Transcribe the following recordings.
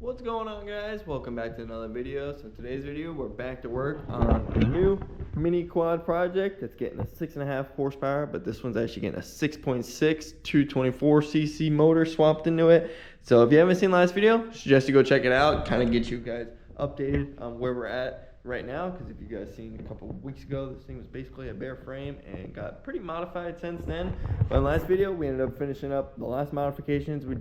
What's going on, guys? Welcome back to another video. So today's video, we're back to work on a new mini quad project that's getting a 6.5 horsepower, but this one's actually getting a 6.6 224cc motor swapped into it. So if you haven't seen the last video, I suggest you go check it out, kind of get you guys updated on where we're at right now, because if you guys seen a couple of weeks ago, this thing was basically a bare frame and got pretty modified since then. But in the last video, we ended up finishing up the last modifications we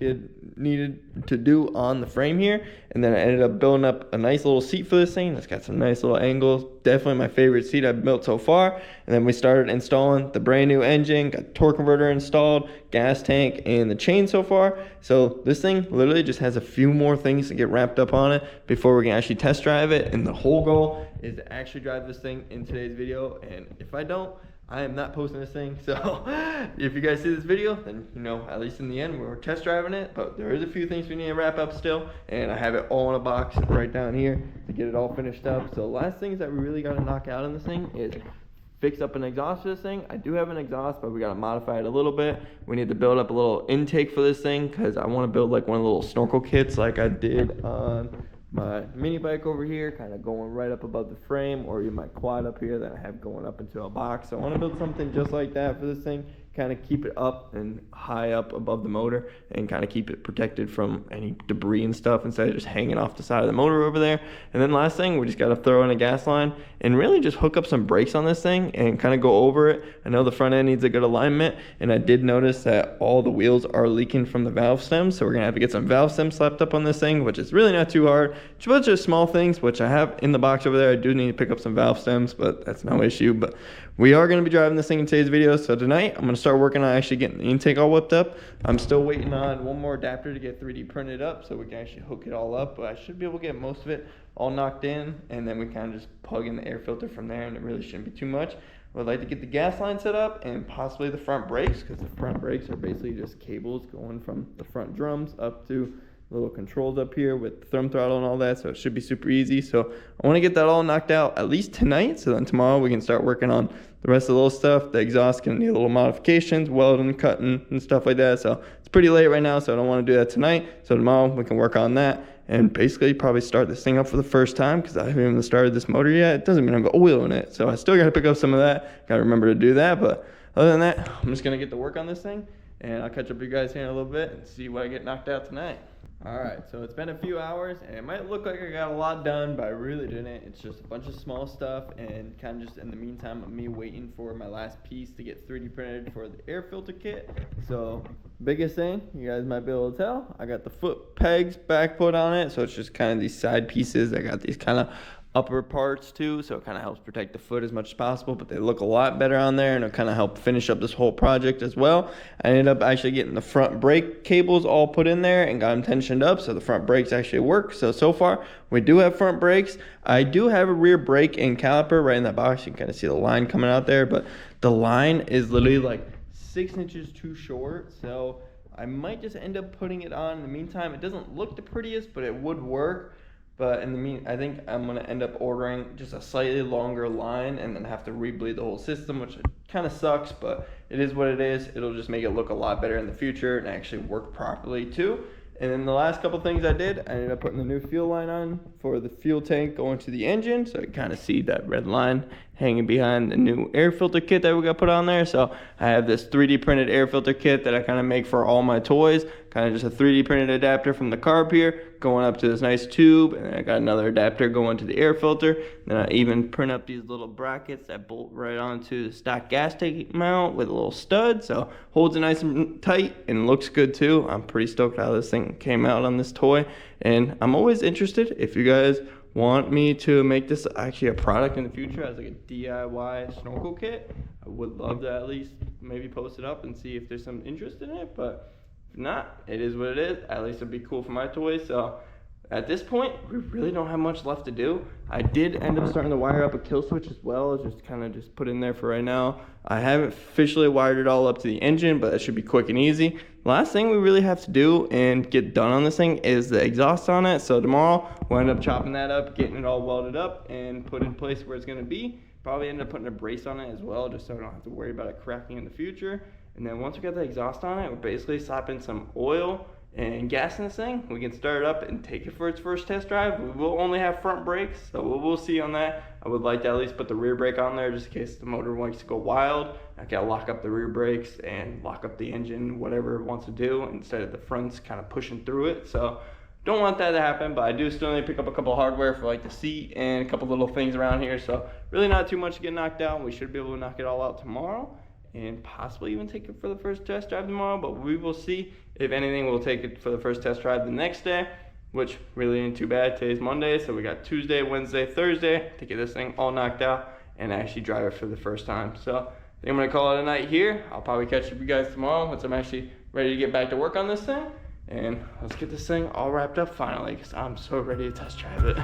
needed to do on the frame here, and then I ended up building up a nice little seat for this thing that's got some nice little angles. Definitely my favorite seat I've built so far. And then we started installing the brand new engine, got torque converter installed, gas tank, and the chain so far. So this thing literally just has a few more things to get wrapped up on it before we can actually test drive it, and the whole goal is to actually drive this thing in today's video. And if I don't, I am not posting this thing. So if you guys see this video, then you know, at least in the end, we're test driving it. But there is a few things we need to wrap up still, and I have it all in a box right down here to get it all finished up. So the last things that we really got to knock out on this thing is fix up an exhaust for this thing. I do have an exhaust, but we got to modify it a little bit. We need to build up a little intake for this thing, because I want to build like one of the little snorkel kits like I did on my mini bike over here, kind of going right up above the frame, or even my quad up here that I have going up into a box. So I want to build something just like that for this thing, kind of keep it up and high up above the motor and kind of keep it protected from any debris and stuff instead of just hanging off the side of the motor over there. And then last thing, we just got to throw in a gas line and really just hook up some brakes on this thing and kind of go over it. I know the front end needs a good alignment, and I did notice that all the wheels are leaking from the valve stems, so we're gonna have to get some valve stems slapped up on this thing, which is really not too hard. Just a bunch of small things, which I have in the box over there. I do need to pick up some valve stems, but that's no issue. But we are going to be driving this thing in today's video. So tonight I'm going to start working on actually getting the intake all whipped up. I'm still waiting on one more adapter to get 3D printed up so we can actually hook it all up, but I should be able to get most of it all knocked in, and then we kind of just plug in the air filter from there, and it really shouldn't be too much. I'd like to get the gas line set up and possibly the front brakes, because the front brakes are basically just cables going from the front drums up to little controls up here with thumb throttle and all that, so it should be super easy. So I want to get that all knocked out at least tonight, so then tomorrow we can start working on the rest of the little stuff. The exhaust can need little modifications, welding, cutting, and stuff like that. So it's pretty late right now, so I don't want to do that tonight. So tomorrow we can work on that and basically probably start this thing up for the first time, because I haven't even started this motor yet. It doesn't mean I've got oil in it, so I still got to pick up some of that. Got to remember to do that, but other than that, I'm just going to get to work on this thing, and I'll catch up with you guys here in a little bit and see what I get knocked out tonight. Alright, so it's been a few hours, and it might look like I got a lot done, but I really didn't. It's just a bunch of small stuff, and kind of just in the meantime of me waiting for my last piece to get 3D printed for the air filter kit. So, biggest thing, you guys might be able to tell, I got the foot pegs back put on it, so it's just kind of these side pieces. I got these kind of upper parts too, so it kind of helps protect the foot as much as possible, but they look a lot better on there, and it'll kind of help finish up this whole project as well. I ended up actually getting the front brake cables all put in there and got them tensioned up so the front brakes actually work. So far we do have front brakes. I do have a rear brake and caliper right in that box. You can kind of see the line coming out there, but the line is literally like 6 inches too short, so I might just end up putting it on in the meantime. It doesn't look the prettiest, but it would work. But in the I think I'm going to end up ordering just a slightly longer line and then have to rebleed the whole system, which kind of sucks, but it is what it is. It'll just make it look a lot better in the future and actually work properly too. And then the last couple things I did, I ended up putting the new fuel line on for the fuel tank going to the engine. So you kind of see that red line hanging behind the new air filter kit that we got put on there. So I have this 3D printed air filter kit that I kind of make for all my toys. Kind of just a 3D printed adapter from the carb here going up to this nice tube. And then I got another adapter going to the air filter. Then I even print up these little brackets that bolt right onto the stock gas tank mount with a little stud. So holds it nice and tight and looks good too. I'm pretty stoked how this thing came out on this toy. And I'm always interested if you guys want me to make this actually a product in the future as like a DIY snorkel kit. I would love to at least maybe post it up and see if there's some interest in it, but if not, it is what it is. At least it'd be cool for my toys. So at this point, we really don't have much left to do. I did end up starting to wire up a kill switch as well, just kind of just put in there for right now. I haven't officially wired it all up to the engine, but it should be quick and easy. Last thing we really have to do and get done on this thing is the exhaust on it. So tomorrow we'll end up chopping that up, getting it all welded up and put in place where it's going to be. Probably end up putting a brace on it as well, just so I don't have to worry about it cracking in the future. And then once we get the exhaust on it, we're basically slapping some oil and gas in this thing, we can start it up and take it for its first test drive. We will only have front brakes, so we'll see on that. I would like to at least put the rear brake on there just in case the motor wants to go wild. I can lock up the rear brakes and lock up the engine, whatever it wants to do, instead of the fronts kind of pushing through it. So don't want that to happen, but I do still need to pick up a couple of hardware for like the seat and a couple little things around here. So really not too much to get knocked out. We should be able to knock it all out tomorrow, and possibly even take it for the first test drive tomorrow, but we will see. If anything, we'll take it for the first test drive the next day, which really ain't too bad. Today's Monday, so we got Tuesday, Wednesday, Thursday to get this thing all knocked out and actually drive it for the first time. So I think I'm gonna call it a night here. I'll probably catch up with you guys tomorrow once I'm actually ready to get back to work on this thing. And let's get this thing all wrapped up finally, because I'm so ready to test drive it.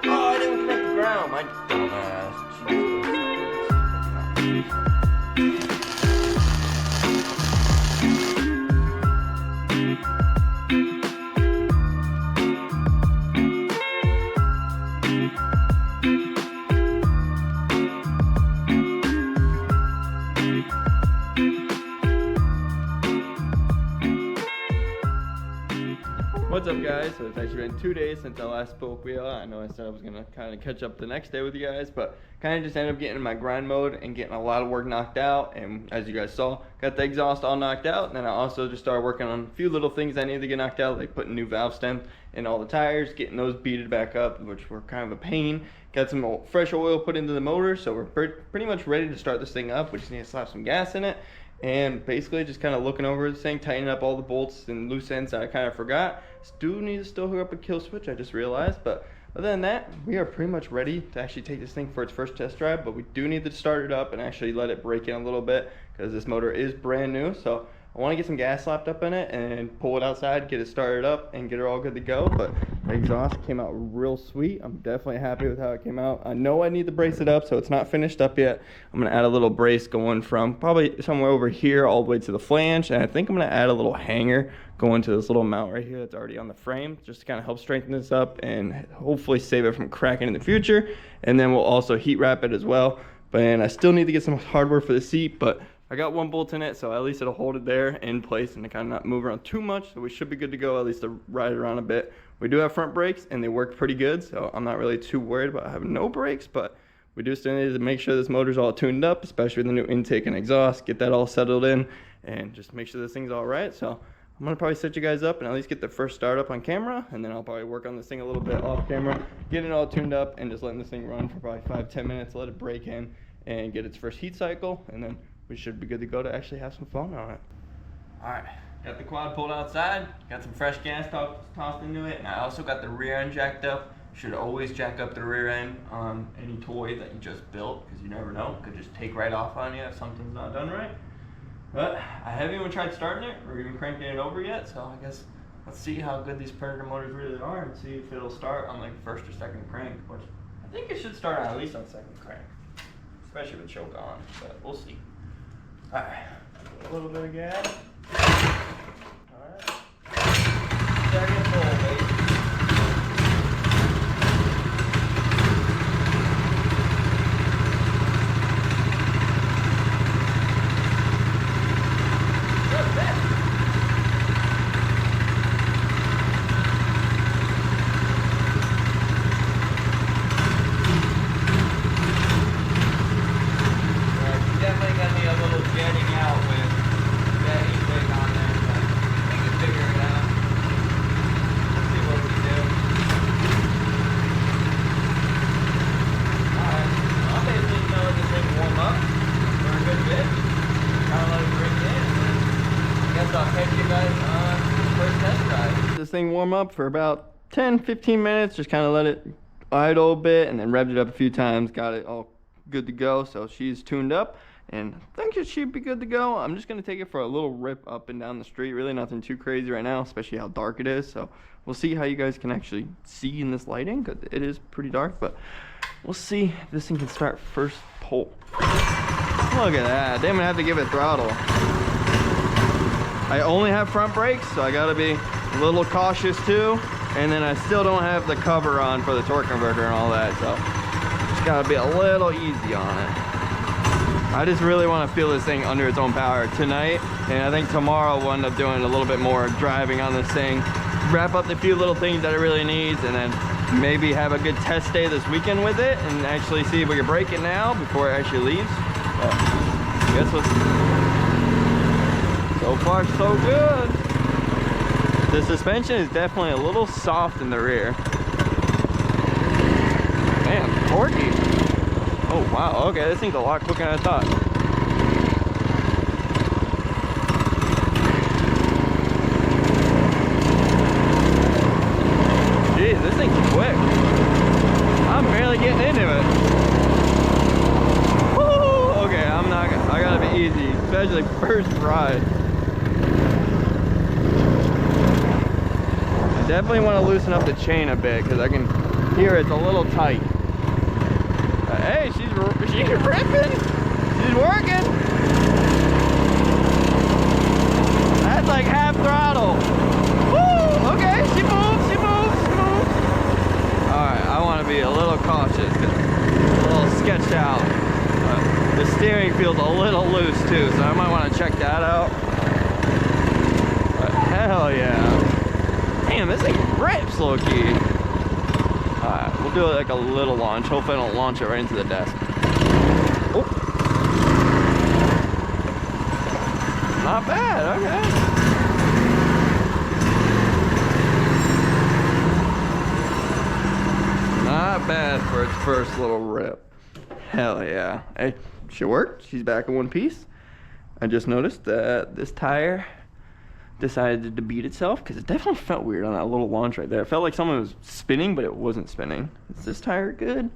I didn't connect the ground, my dumbass. What's up, guys? So it's actually been 2 days since I last spoke with you. I know I said I was gonna kind of catch up the next day with you guys, but kind of just ended up getting in my grind mode and getting a lot of work knocked out. And as you guys saw, got the exhaust all knocked out. And then I also just started working on a few little things I needed to get knocked out, like putting new valve stems in all the tires, getting those beaded back up, which were kind of a pain. Got some fresh oil put into the motor, so we're pretty much ready to start this thing up. We just need to slap some gas in it. And basically just kind of looking over this thing, tightening up all the bolts and loose ends that I kind of forgot. Do need to still hook up a kill switch, I just realized. But other than that, we are pretty much ready to actually take this thing for its first test drive. But we do need to start it up and actually let it break in a little bit, because this motor is brand new. So I want to get some gas slapped up in it and pull it outside, get it started up, and get it all good to go. But the exhaust came out real sweet. I'm definitely happy with how it came out. I know I need to brace it up, so it's not finished up yet. I'm going to add a little brace going from probably somewhere over here all the way to the flange. And I think I'm going to add a little hanger going to this little mount right here that's already on the frame, just to kind of help strengthen this up and hopefully save it from cracking in the future. And then we'll also heat wrap it as well. But I still need to get some hardware for the seat, but I got one bolt in it, so at least it'll hold it there in place and to kind of not move around too much. So we should be good to go, at least to ride it around a bit. We do have front brakes and they work pretty good, so I'm not really too worried about having no brakes, but we do still need to make sure this motor's all tuned up, especially with the new intake and exhaust, get that all settled in and just make sure this thing's all right. So I'm gonna probably set you guys up and at least get the first start up on camera, and then I'll probably work on this thing a little bit off camera, get it all tuned up and just letting this thing run for probably 5-10 minutes, let it break in and get its first heat cycle, and then we should be good to go to actually have some fun on it. All right, got the quad pulled outside, got some fresh gas tossed into it, and I also got the rear end jacked up. Should always jack up the rear end on any toy that you just built, because you never know, it could just take right off on you if something's not done right. But I haven't even tried starting it or even cranking it over yet, so I guess let's see how good these Predator motors really are and see if it'll start on like first or second crank, which I think it should start on at least on second crank, especially with choke on, but we'll see. Alright, a little bit of gas. Alright. Second pull, baby. Jetting out with that intake on there, but I can figure it out. thing warm up for about 10-15 minutes, just kind of let it idle a bit, and then revved it up a few times, got it all good to go. So she's tuned up, and I think it should be good to go. I'm just going to take it for a little rip up and down the street. Really nothing too crazy right now, especially how dark it is. So we'll see how you guys can actually see in this lighting, because it is pretty dark. But we'll see if this thing can start first pull. Look at that. Didn't even have to give it throttle. I only have front brakes, so I got to be a little cautious too. And then I still don't have the cover on for the torque converter and all that, so just got to be a little easy on it. I just really want to feel this thing under its own power tonight, and I think tomorrow we'll end up doing a little bit more driving on this thing, wrap up the few little things that it really needs, and then maybe have a good test day this weekend with it and actually see if we can break it now before it actually leaves. But I guess so far so good. The suspension is definitely a little soft in the rear. Man, torquey. Oh wow, okay, this thing's a lot quicker than I thought. Jeez, this thing's quick. I'm barely getting into it. Woo! Okay, I gotta be easy, especially first ride. Definitely want to loosen up the chain a bit, because I can hear it's a little tight. Hey, she's ripping. She's working. That's like half throttle. Woo! Okay, she moves. All right, I want to be a little cautious, because it's a little sketched out. The steering feels a little loose too, so I might want to check that out. But hell yeah. Damn, this thing rips, low-key. Alright, we'll do like a little launch. Hopefully I don't launch it right into the desk. Oh. Not bad, okay. Not bad for its first little rip. Hell yeah. Hey, she worked. She's back in one piece. I just noticed that this tire decided to beat itself, because it definitely felt weird on that little launch right there. It felt like someone was spinning, but it wasn't spinning. Is this tire good?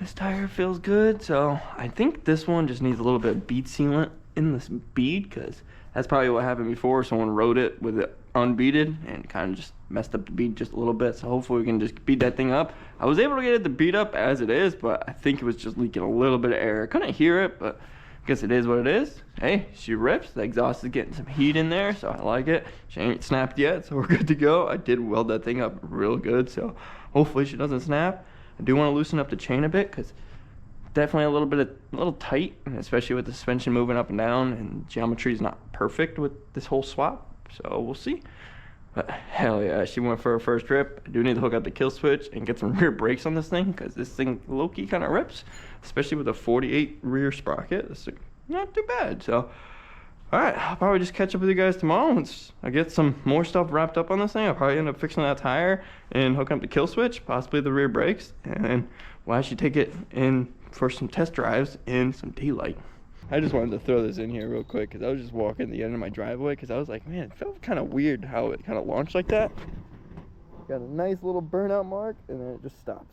This tire feels good, so I think this one just needs a little bit of bead sealant in this bead, because that's probably what happened before. Someone rode it with it unbeaded and kind of just messed up the bead just a little bit, so hopefully we can just beat that thing up. I was able to get it to beat up as it is, but I think it was just leaking a little bit of air. I couldn't hear it, but I guess it is what it is. Hey, she rips. The exhaust is getting some heat in there, so I like it. She ain't snapped yet, so we're good to go. I did weld that thing up real good, so hopefully she doesn't snap. I do want to loosen up the chain a bit, because definitely a little tight, especially with the suspension moving up and down, and geometry is not perfect with this whole swap, so we'll see. But hell yeah, she went for her first trip. I do need to hook up the kill switch and get some rear brakes on this thing, because this thing low-key kind of rips, especially with a 48 rear sprocket. It's not too bad. So all right, I'll probably just catch up with you guys tomorrow once I get some more stuff wrapped up on this thing. I'll probably end up fixing that tire and hooking up the kill switch, possibly the rear brakes, and then we'll actually take it in for some test drives in some daylight. I just wanted to throw this in here real quick, because I was just walking the end of my driveway, because I was like, man, it felt kind of weird how it kind of launched like that. Got a nice little burnout mark, and then it just stops.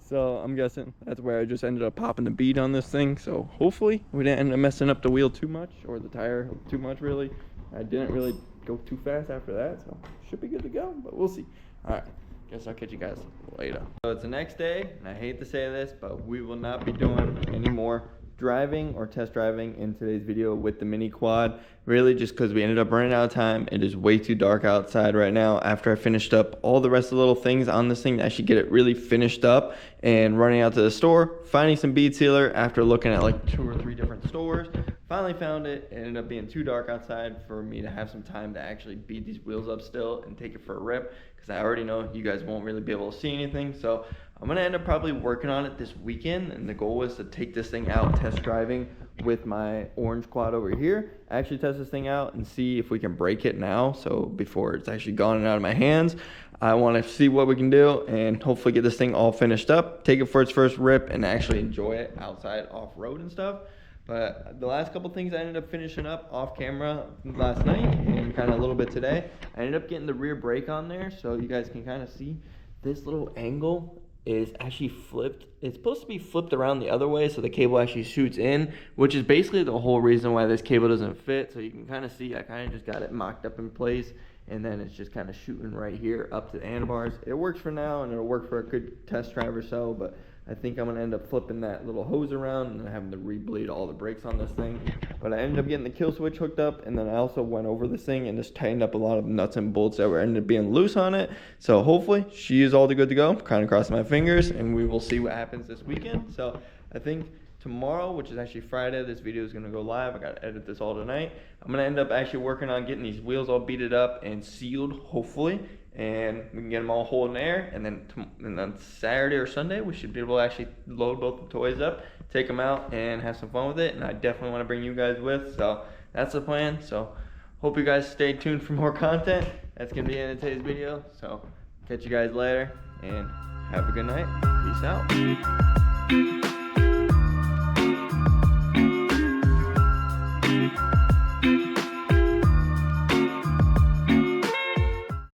So I'm guessing that's where I just ended up popping the bead on this thing. So hopefully we didn't end up messing up the wheel too much, or the tire too much, really. I didn't really go too fast after that, so should be good to go, but we'll see. All right, guess I'll catch you guys later. So it's the next day, and I hate to say this, but we will not be doing any more driving or test driving in today's video with the mini quad, really just because we ended up running out of time. It is way too dark outside right now after I finished up all the rest of the little things on this thing to actually get it really finished up, and running out to the store, finding some bead sealer after looking at like 2 or 3 different stores. Finally found it. It ended up being too dark outside for me to have some time to actually beat these wheels up still and take it for a rip, because I already know you guys won't really be able to see anything. So I'm going to end up probably working on it this weekend, and the goal is to take this thing out test driving with my orange quad over here. Actually test this thing out and see if we can break it now, so before it's actually gone and out of my hands. I want to see what we can do and hopefully get this thing all finished up, take it for its first rip, and actually enjoy it outside off-road and stuff. But the last couple things I ended up finishing up off camera last night and kind of a little bit today, I ended up getting the rear brake on there so you guys can kind of see this little angle is actually flipped. It's supposed to be flipped around the other way so the cable actually shoots in, which is basically the whole reason why this cable doesn't fit. So you can kind of see I kind of just got it mocked up in place, and then it's just kind of shooting right here up to the handlebars. It works for now, and it'll work for a good test drive or so, but I think I'm gonna end up flipping that little hose around and then having to re-bleed all the brakes on this thing. But I ended up getting the kill switch hooked up, and then I also went over this thing and just tightened up a lot of nuts and bolts that were ended up being loose on it. So hopefully she is all good to go. Kind of crossing my fingers, and we will see what happens this weekend. So I think tomorrow, which is actually Friday, this video is gonna go live. I gotta edit this all tonight. I'm gonna end up actually working on getting these wheels all beaded up and sealed, hopefully, and we can get them all whole in there. And then Saturday or Sunday, we should be able to actually load both the toys up, take them out, and have some fun with it. And I definitely want to bring you guys with. So that's the plan. So hope you guys stay tuned for more content. That's gonna be the end of today's video. So catch you guys later, and have a good night. Peace out.